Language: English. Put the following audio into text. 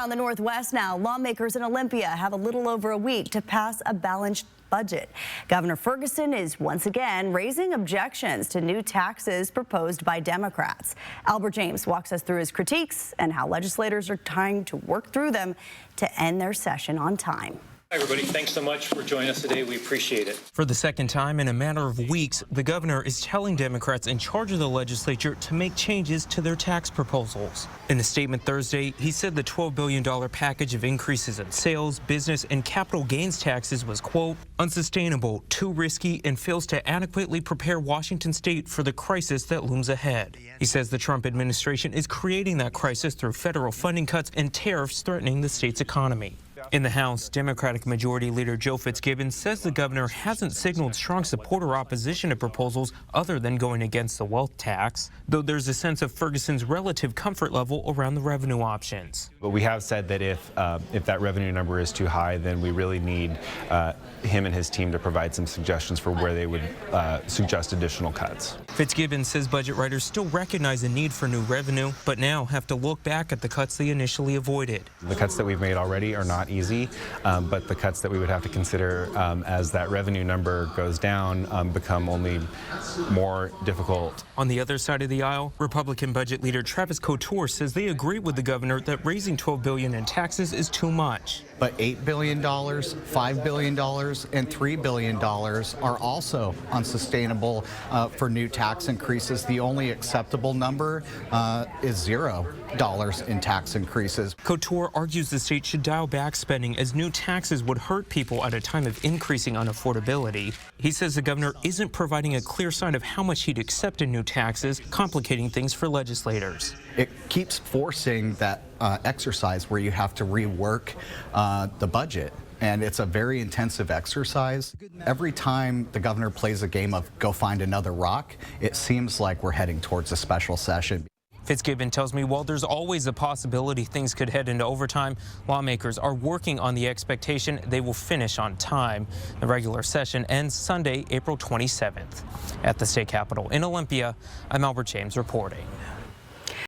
On the Northwest now, lawmakers in Olympia have a little over a week to pass a balanced budget. Governor Ferguson is once again raising objections to new taxes proposed by Democrats. Albert James walks us through his critiques and how legislators are trying to work through them to end their session on time. Hi, everybody. Thanks so much for joining us today. We appreciate it. For the second time in a matter of weeks, the governor is telling Democrats in charge of the legislature to make changes to their tax proposals. In a statement Thursday, he said the $12 billion package of increases in sales, business, and capital gains taxes was, quote, unsustainable, too risky, and fails to adequately prepare Washington state for the crisis that looms ahead. He says the Trump administration is creating that crisis through federal funding cuts and tariffs threatening the state's economy. In the House, Democratic Majority Leader Joe Fitzgibbon says the governor hasn't signaled strong support or opposition to proposals other than going against the wealth tax, though there's a sense of Ferguson's relative comfort level around the revenue options. But we have said that if that revenue number is too high, then we really need him and his team to provide some suggestions for where they would suggest additional cuts. Fitzgibbon says budget writers still recognize a need for new revenue, but now have to look back at the cuts they initially avoided. The cuts that we've made already are not easy, but the cuts that we would have to consider as that revenue number goes down become only more difficult. On the other side of the aisle, Republican budget leader Travis Couture says they agree with the governor that raising $12 billion in taxes is too much. But $8 billion, $5 billion, and $3 billion are also unsustainable for new tax increases. The only acceptable number is $0 in tax increases. Couture argues the state should dial back spending as new taxes would hurt people at a time of increasing unaffordability. He says the governor isn't providing a clear sign of how much he'd accept in new taxes, complicating things for legislators. It keeps forcing that exercise where you have to rework the budget. And it's a very intensive exercise. Every time the governor plays a game of go find another rock, it seems like we're heading towards a special session. Fitzgibbon tells me while there's always a possibility things could head into overtime, lawmakers are working on the expectation they will finish on time. The regular session ends Sunday, April 27th. At the state capitol in Olympia, I'm Albert James reporting.